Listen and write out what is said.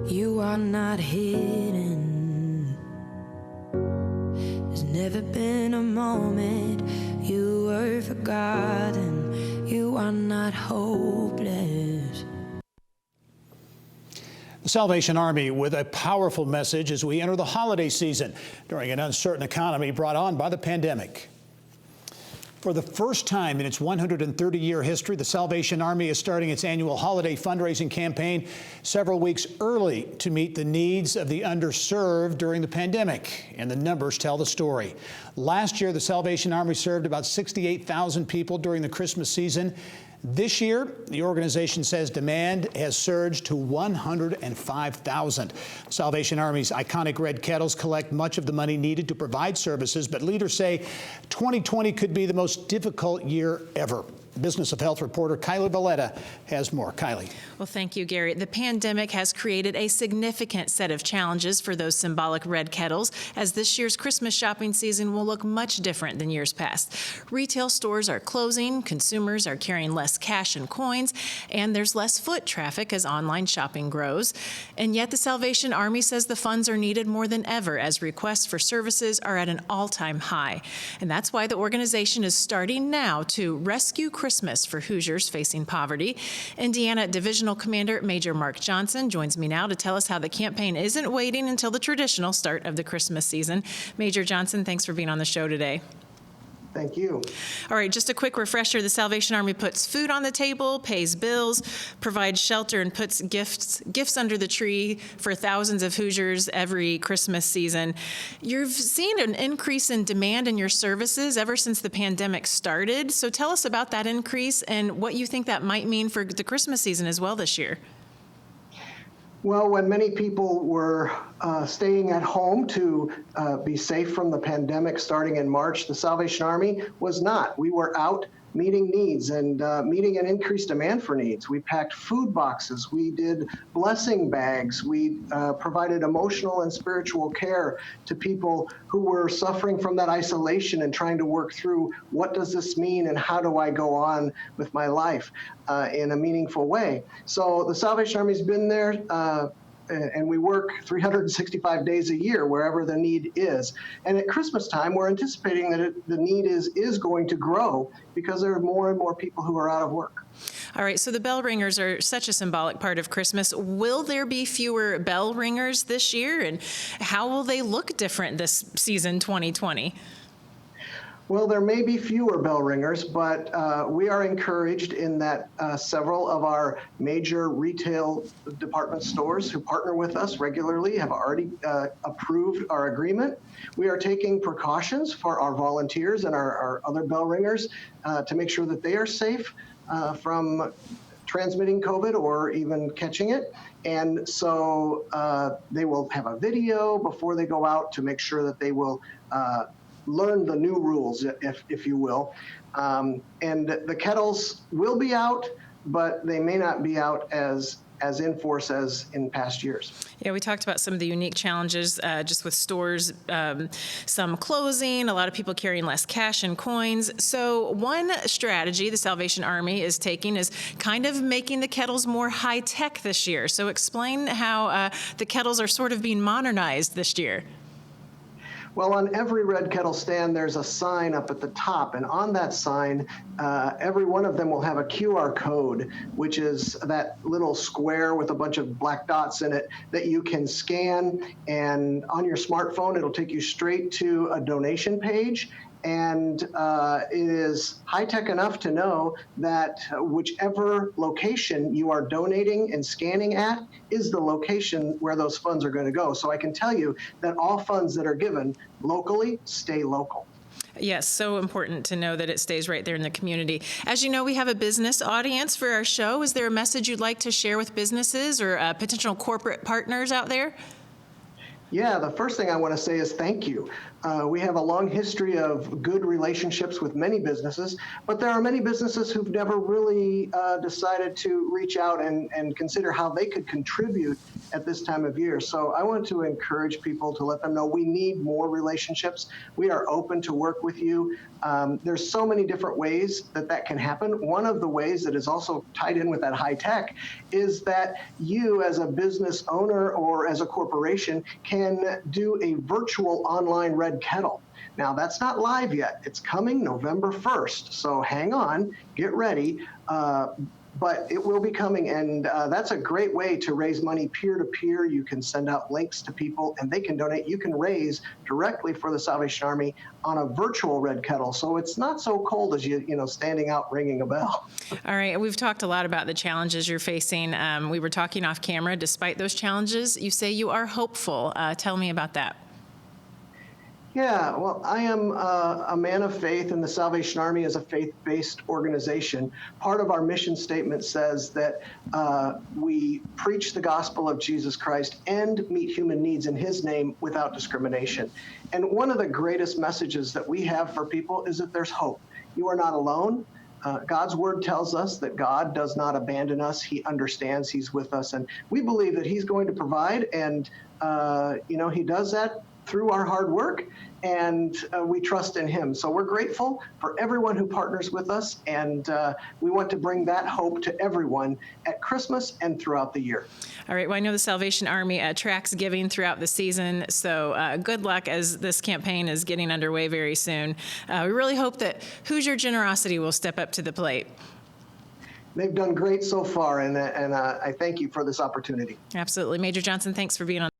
You are not hidden. There's never been a moment you were forgotten. You are not hopeless. The Salvation Army with a powerful message as we enter the holiday season during an uncertain economy brought on by the pandemic. For the first time in its 130-year history, the Salvation Army is starting its annual holiday fundraising campaign several weeks early to meet the needs of the underserved during the pandemic, and the numbers tell the story. Last year, the Salvation Army served about 68,000 people during the Christmas season. This year, the organization says demand has surged to 105,000. Salvation Army's iconic Red Kettles collect much of the money needed to provide services, but leaders say 2020 could be the most difficult year ever. Business of Health reporter Kylie Valletta has more. Kylie. Well, thank you, Gary. The pandemic has created a significant set of challenges for those symbolic red kettles, as this year's Christmas shopping season will look much different than years past. Retail stores are closing, consumers are carrying less cash and coins, and there's less foot traffic as online shopping grows. And yet the Salvation Army says the funds are needed more than ever as requests for services are at an all-time high. And that's why the organization is starting now to rescue Christmas for Hoosiers facing poverty. Indiana Divisional Commander Major Marc Johnson joins me now to tell us how the campaign isn't waiting until the traditional start of the Christmas season. Major Johnson, thanks for being on the show today. Thank you. All right, just a quick refresher. The Salvation Army puts food on the table, pays bills, provides shelter, and puts gifts under the tree for thousands of Hoosiers every Christmas season. You've seen an increase in demand in your services ever since the pandemic started. So tell us about that increase and what you think that might mean for the Christmas season as well this year. Well, when many people were staying at home to be safe from the pandemic starting in March, the Salvation Army was not. We were out meeting needs and meeting an increased demand for needs. We packed food boxes. We did blessing bags. We provided emotional and spiritual care to people who were suffering from that isolation and trying to work through what does this mean and how do I go on with my life in a meaningful way. So the Salvation Army's been there. And we work 365 days a year wherever the need is. And at Christmas time, we're anticipating that the need is going to grow because there are more and more people who are out of work. All right, so the bell ringers are such a symbolic part of Christmas. Will there be fewer bell ringers this year? And how will they look different this season 2020? Well, there may be fewer bell ringers, but we are encouraged in that several of our major retail department stores who partner with us regularly have already approved our agreement. We are taking precautions for our volunteers and our other bell ringers to make sure that they are safe from transmitting COVID or even catching it. And so they will have a video before they go out to make sure that they will learn the new rules, if you will. And the kettles will be out, but they may not be out as in force as in past years. Yeah, we talked about some of the unique challenges just with stores, some closing, a lot of people carrying less cash and coins. So one strategy the Salvation Army is taking is kind of making the kettles more high-tech this year. So explain how the kettles are sort of being modernized this year. Well, on every Red Kettle stand, there's a sign up at the top, and on that sign, every one of them will have a QR code, which is that little square with a bunch of black dots in it that you can scan, and on your smartphone, it'll take you straight to a donation page. And it is high-tech enough to know that whichever location you are donating and scanning at is the location where those funds are going to go. So I can tell you that all funds that are given locally stay local. Yes, so important to know that it stays right there in the community. As you know, we have a business audience for our show. Is there a message you'd like to share with businesses or potential corporate partners out there? Yeah, the first thing I want to say is thank you. We have a long history of good relationships with many businesses, but there are many businesses who've never really decided to reach out and consider how they could contribute at this time of year. So I want to encourage people to let them know we need more relationships. We are open to work with you. There's so many different ways that can happen. One of the ways that is also tied in with that high tech is that you as a business owner or as a corporation can do a virtual online Red Kettle. Now, that's not live yet. It's coming November 1st. So hang on, get ready. But it will be coming, and that's a great way to raise money peer-to-peer. You can send out links to people, and they can donate. You can raise directly for the Salvation Army on a virtual Red Kettle, so it's not so cold as you standing out ringing a bell. All right, we've talked a lot about the challenges you're facing. We were talking off camera. Despite those challenges, you say you are hopeful. Tell me about that. Yeah, well, I am a man of faith, and the Salvation Army is a faith-based organization. Part of our mission statement says that we preach the gospel of Jesus Christ and meet human needs in his name without discrimination. And one of the greatest messages that we have for people is that there's hope. You are not alone. God's word tells us that God does not abandon us. He understands. He's with us. And we believe that he's going to provide, and he does that through our hard work, and we trust in him. So we're grateful for everyone who partners with us, and we want to bring that hope to everyone at Christmas and throughout the year. All right, well, I know the Salvation Army tracks giving throughout the season, so good luck as this campaign is getting underway very soon. We really hope that Hoosier generosity will step up to the plate. They've done great so far, and I thank you for this opportunity. Absolutely. Major Johnson, thanks for being on.